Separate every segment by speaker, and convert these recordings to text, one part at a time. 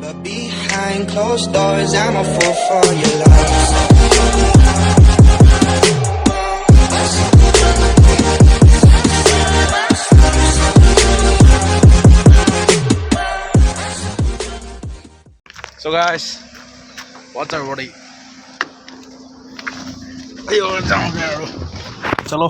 Speaker 1: But behind closed doors, I'm a fool for your love.
Speaker 2: So guys, what's our body? Ayo, down there. Chalo.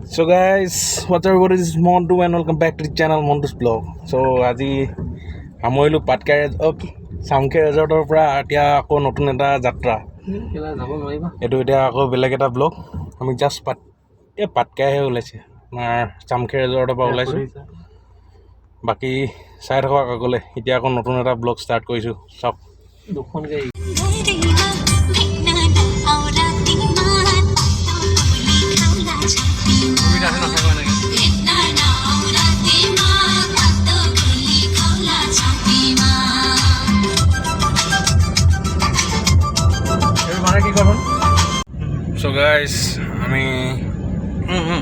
Speaker 2: So guys, what's our body? This is Montu and welcome back to the channel MONTU'S vlog. So আজি সামৰিলো পাটকাই চামকে ৰেজৰ্টৰ পৰা এতিয়া আকৌ নতুন এটা যাত্ৰা এইটো এতিয়া আকৌ বেলেগ এটা ব্লগ আমি জাষ্ট পাটকাইহে ওলাইছে আমাৰ চামকে ৰেজৰ্টৰ পৰা ওলাইছোঁ বাকী চাই থাকক আগলৈ এতিয়া আকৌ নতুন এটা ব্লগ ষ্টাৰ্ট কৰিছোঁ চাওক দুখনকৈ So guys, আমি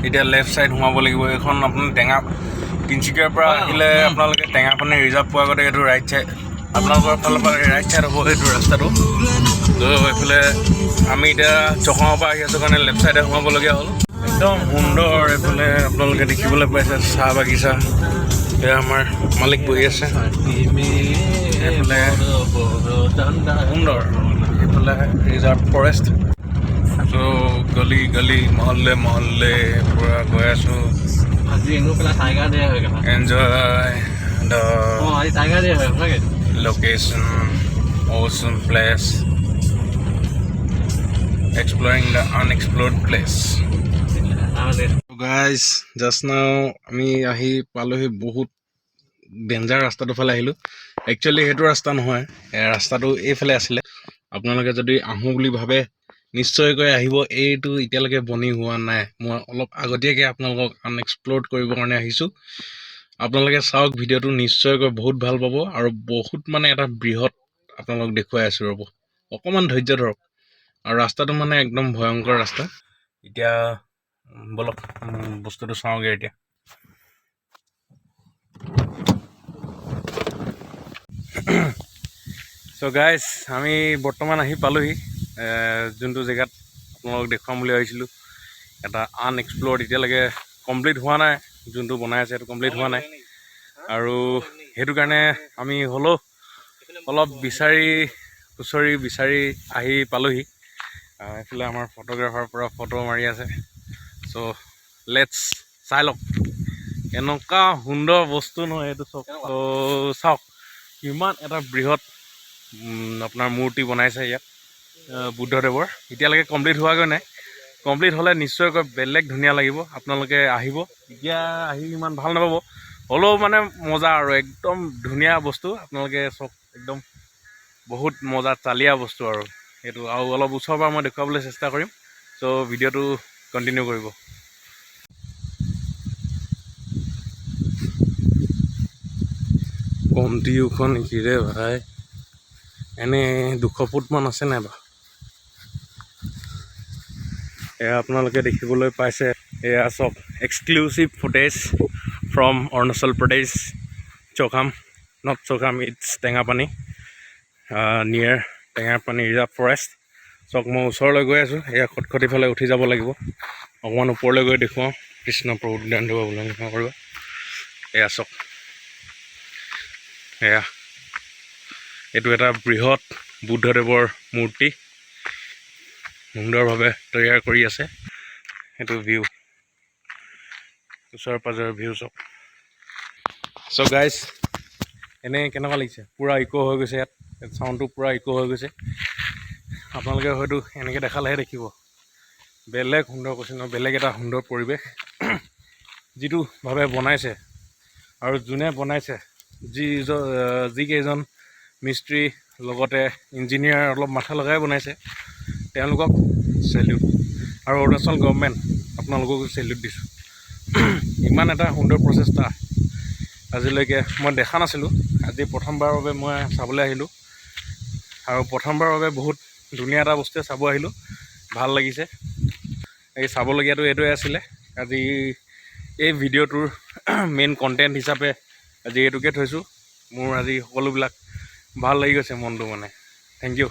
Speaker 2: এতিয়া লেফট সাইড সোমাব লাগিব এখন আপোনাৰ টেঙা তিনিচুকীয়াৰ পৰা আহিলে আপোনালোকে টেঙাপানী ৰিজাৰ্ভ পোৱাৰ আগতে এইটো ৰাইট চাইড আপোনালোকৰ ফালৰ পৰা ৰাইট চাইড হ'ব এইটো ৰাস্তাটো এইফালে আমি এতিয়া চকমাৰ পৰা আহি আছোঁ কাৰণে লেফট চাইডে সোমাবলগীয়া হ'ল একদম সুন্দৰ এইফালে আপোনালোকে দেখিবলৈ পাইছে চাহ বাগিচা এয়া আমাৰ মালিক বহি আছে এইফালে সুন্দৰ এইফালে ৰিজাৰ্ভ ফৰেষ্ট তো গলি গলি মহল্লে মহল্লে পুৰা গৈ আছোঁ enjoy the location awesome place exploring the unexplored place so guys just now আমি আহি পালোহি বহুত ডেঞ্জাৰ ৰাস্তাটোৰ ফালে আহিলোঁ একচুৱেলি সেইটো ৰাস্তা নহয় ৰাস্তাটো এইফালে আছিলে আপোনালোকে যদি আহোঁ বুলি ভাবে নিশ্চয়কৈ আহিব এইটো এতিয়ালৈকে বনি হোৱা নাই মই অলপ আগতীয়াকৈ আপোনালোকক আনএক্সপ্ল'ৰ্ড কৰিবৰ কাৰণে আহিছোঁ আপোনালোকে চাওক ভিডিঅ'টো নিশ্চয়কৈ বহুত ভাল পাব আৰু বহুত মানে এটা বৃহৎ আপোনালোক দেখুৱাই আছোঁ ৰ'ব অকণমান ধৈৰ্য ধৰক আৰু ৰাস্তাটো মানে একদম ভয়ংকৰ ৰাস্তা এতিয়া বলক বস্তুটো চাওঁগৈ এতিয়া চ' গাইজ আমি বৰ্তমান আহি পালোহি যোনটো জেগাত আপোনালোকক দেখুৱাম বুলি ভাবিছিলোঁ এটা আনএক্সপ্ল'ৰ্ড এতিয়ালৈকে কমপ্লিট হোৱা নাই যোনটো বনাই আছে সেইটো কমপ্লিট হোৱা নাই আৰু সেইটো কাৰণে আমি হ'লেও অলপ বিচাৰি আহি পালোহি এইফালে আমাৰ ফটোগ্ৰাফাৰ পৰা ফটো মাৰি আছে চ' লেটছ চাই লওক এনেকুৱা সুন্দৰ বস্তু নহয় এইটো চব চাওক ইমান এটা বৃহৎ আপোনাৰ মূৰ্তি বনাইছে ইয়াত বুদ্ধদেৱৰ এতিয়ালৈকে কমপ্লিট হোৱাগৈ নাই কমপ্লিট হ'লে নিশ্চয়কৈ বেলেগ ধুনীয়া লাগিব আপোনালোকে আহিব এতিয়া আহি ইমান ভাল নাপাব হ'লেও মানে মজা আৰু একদম ধুনীয়া বস্তু আপোনালোকে চব একদম বহুত মজা চালিয়া বস্তু আৰু সেইটো আৰু অলপ ওচৰৰ পৰা মই দেখুৱাবলৈ চেষ্টা কৰিম চ' ভিডিঅ'টো কণ্টিনিউ কৰিব কমটি ওখ নেকি ৰে ভাই এনেই 200 ফুটমান আছে নাই বাৰু এয়া আপোনালোকে দেখিবলৈ পাইছে এয়া চব exclusive footage from Arunachal Pradesh Chowkham not Chowkham it's Tengapani near Tengapani reserve forest চক মই ওচৰলৈ গৈ আছোঁ এয়া খটখটি ফালে উঠি যাব লাগিব অকণমান ওপৰলৈ গৈ দেখুৱাওঁ কৃষ্ণ প্ৰভু ধ্যান দিব অৱলম্বন কৰিব এয়া চক এয়া এইটো এটা বৃহৎ বুদ্ধদেৱৰ মূৰ্তি সুন্দৰভাৱে তৈয়াৰ কৰি আছে সেইটো ভিউ ওচৰ পাজৰৰ ভিউ চব চ' গাইজ এনেই কেনেকুৱা লাগিছে পূৰা ইক' হৈ গৈছে ইয়াত চাউণ্ডটো পূৰা ইক' হৈ গৈছে আপোনালোকে হয়তো এনেকৈ দেখালেহে দেখিব বেলেগ সুন্দৰ কৈছে নহয় বেলেগ এটা সুন্দৰ পৰিৱেশ যিটোভাৱে বনাইছে আৰু যোনে বনাইছে যিকেইজন মিস্ত্ৰী লগতে ইঞ্জিনিয়াৰ অলপ মাথা লগাই বনাইছে তেওঁলোকক চেলিউট আৰু অৰুণাচল গভৰ্ণমেণ্ট আপোনালোককো চেলিউট দিছোঁ ইমান এটা সুন্দৰ প্ৰচেষ্টা আজিলৈকে মই দেখা নাছিলোঁ আজি প্ৰথমবাৰৰ বাবে মই চাবলৈ আহিলোঁ আৰু প্ৰথমবাৰৰ বাবে বহুত ধুনীয়া এটা বস্তুৱে চাব আহিলোঁ ভাল লাগিছে এই চাবলগীয়াটো এইটোৱে আছিলে আজি এই ভিডিঅ'টোৰ মেইন কণ্টেণ্ট হিচাপে আজি এইটোকে থৈছোঁ। মোৰ আজি সকলোবিলাক ভাল লাগি গৈছে মনটো মানে। Thank U.